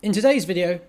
In today's video,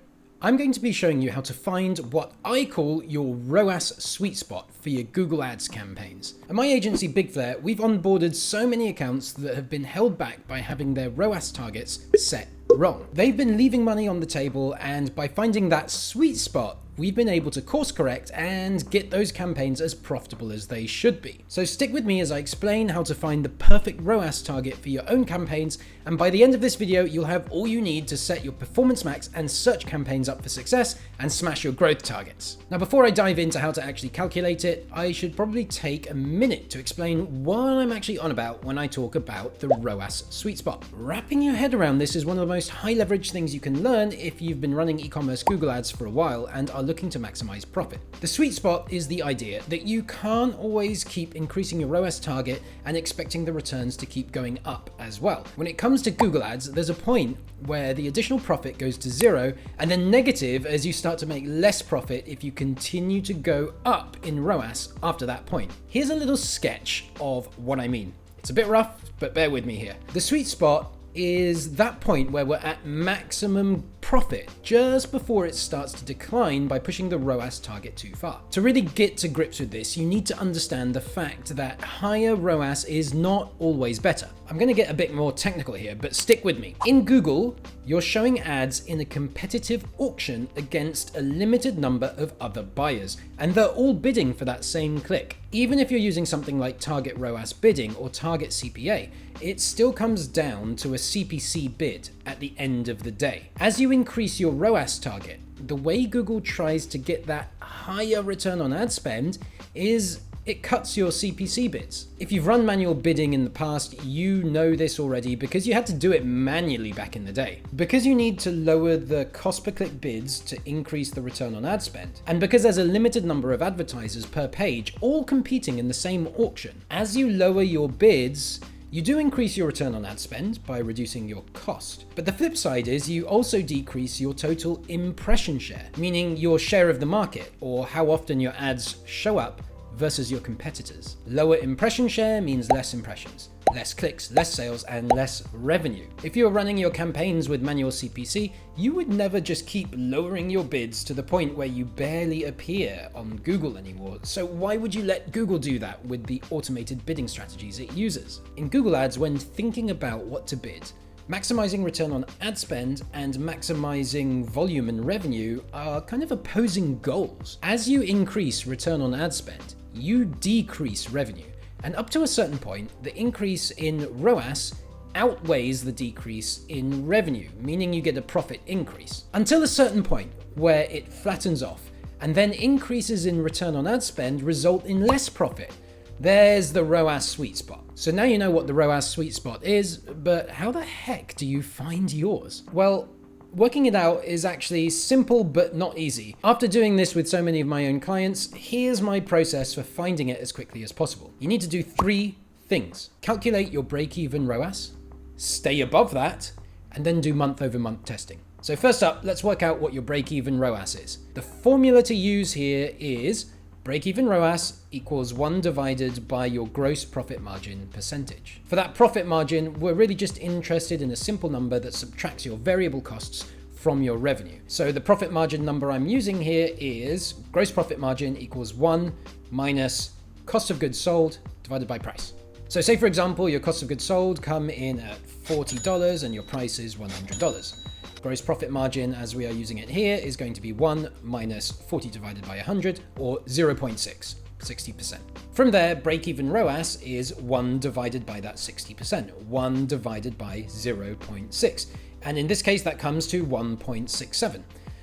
I'm going to be showing you how to find what I call your ROAS sweet spot for your Google Ads campaigns. At my agency Big Flare, we've onboarded so many accounts that have been held back by having their ROAS targets set wrong. They've been leaving money on the table, and by finding that sweet spot, we've been able to course correct and get those campaigns as profitable as they should be. So stick with me as I explain how to find the perfect ROAS target for your own campaigns, and by the end of this video, you'll have all you need to set your performance max and search campaigns up for success and smash your growth targets. Now, before I dive into how to actually calculate it, I should probably take a minute to explain what I'm actually on about when I talk about the ROAS sweet spot. Wrapping your head around this is one of the most high leverage things you can learn if you've been running e-commerce Google Ads for a while and are looking to maximize profit. The sweet spot is the idea that you can't always keep increasing your ROAS target and expecting the returns to keep going up as well. When it comes to Google Ads, there's a point where the additional profit goes to zero and then negative as you start to make less profit if you continue to go up in ROAS after that point. Here's a little sketch of what I mean. It's a bit rough, but bear with me here. The sweet spot is that point where we're at maximum profit just before it starts to decline by pushing the ROAS target too far. To really get to grips with this, you need to understand the fact that higher ROAS is not always better. I'm going to get a bit more technical here, but stick with me. In Google, you're showing ads in a competitive auction against a limited number of other buyers, and they're all bidding for that same click. Even if you're using something like target ROAS bidding or target CPA, it still comes down to a CPC bid at the end of the day. As you increase your ROAS target, the way Google tries to get that higher return on ad spend is it cuts your CPC bids. If you've run manual bidding in the past, you know this already because you had to do it manually back in the day. Because you need to lower the cost per click bids to increase the return on ad spend, and because there's a limited number of advertisers per page all competing in the same auction, as you lower your bids, you do increase your return on ad spend by reducing your cost. But the flip side is you also decrease your total impression share, meaning your share of the market, or how often your ads show up versus your competitors. Lower impression share means less impressions, less clicks, less sales, and less revenue. If you're running your campaigns with manual CPC, you would never just keep lowering your bids to the point where you barely appear on Google anymore. So why would you let Google do that with the automated bidding strategies it uses? In Google Ads, when thinking about what to bid, maximizing return on ad spend and maximizing volume and revenue are kind of opposing goals. As you increase return on ad spend, you decrease revenue. And up to a certain point, the increase in ROAS outweighs the decrease in revenue, meaning you get a profit increase. Until a certain point where it flattens off, and then increases in return on ad spend result in less profit. There's the ROAS sweet spot. So now you know what the ROAS sweet spot is, but how the heck do you find yours? Well, working it out is actually simple but not easy. After doing this with so many of my own clients, here's my process for finding it as quickly as possible. You need to do 3 things. Calculate your break-even ROAS, stay above that, and then do month-over-month testing. So first up, let's work out what your break-even ROAS is. The formula to use here is break-even ROAS equals 1 divided by your gross profit margin percentage. For that profit margin, we're really just interested in a simple number that subtracts your variable costs from your revenue. So the profit margin number I'm using here is gross profit margin equals 1 minus cost of goods sold divided by price. So say for example, your cost of goods sold come in at $40 and your price is $100. Gross profit margin, as we are using it here, is going to be 1 minus 40 divided by 100, or 0.6, 60%. From there, break-even ROAS is 1 divided by that 60%, 1 divided by 0.6. And in this case, that comes to 1.67.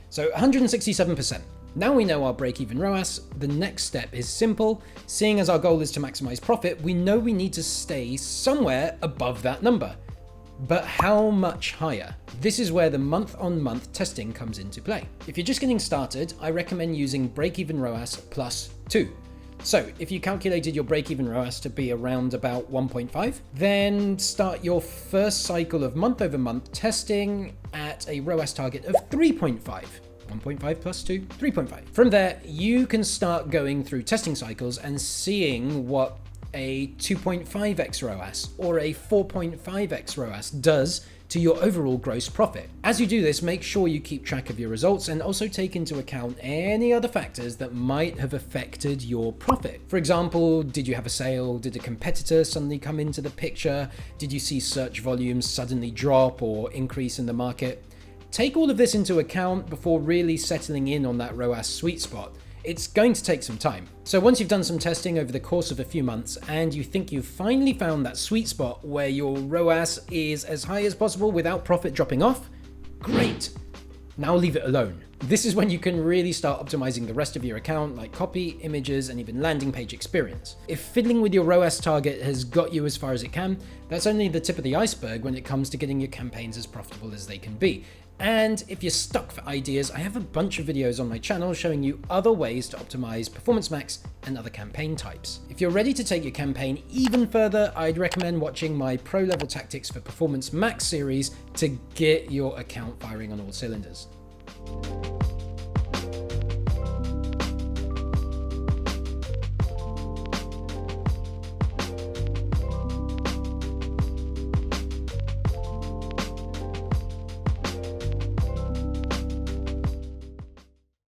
So 167%. Now we know our break-even ROAS, the next step is simple. Seeing as our goal is to maximize profit, we know we need to stay somewhere above that number. But how much higher? This is where the month-on-month testing comes into play. If you're just getting started, I recommend using break-even ROAS plus 2. So if you calculated your break-even ROAS to be around about 1.5, then start your first cycle of month-over-month testing at a ROAS target of 3.5. 1.5 plus 2, 3.5. From there, you can start going through testing cycles and seeing what a 2.5x ROAS or a 4.5x ROAS does to your overall gross profit. As you do this, make sure you keep track of your results and also take into account any other factors that might have affected your profit. For example, did you have a sale? Did a competitor suddenly come into the picture? Did you see search volumes suddenly drop or increase in the market? Take all of this into account before really settling in on that ROAS sweet spot. It's going to take some time. So once you've done some testing over the course of a few months and you think you've finally found that sweet spot where your ROAS is as high as possible without profit dropping off, great. Now leave it alone. This is when you can really start optimizing the rest of your account, like copy, images, and even landing page experience. If fiddling with your ROAS target has got you as far as it can, that's only the tip of the iceberg when it comes to getting your campaigns as profitable as they can be. And if you're stuck for ideas, I have a bunch of videos on my channel showing you other ways to optimize Performance Max and other campaign types. If you're ready to take your campaign even further, I'd recommend watching my Pro Level Tactics for Performance Max series to get your account firing on all cylinders.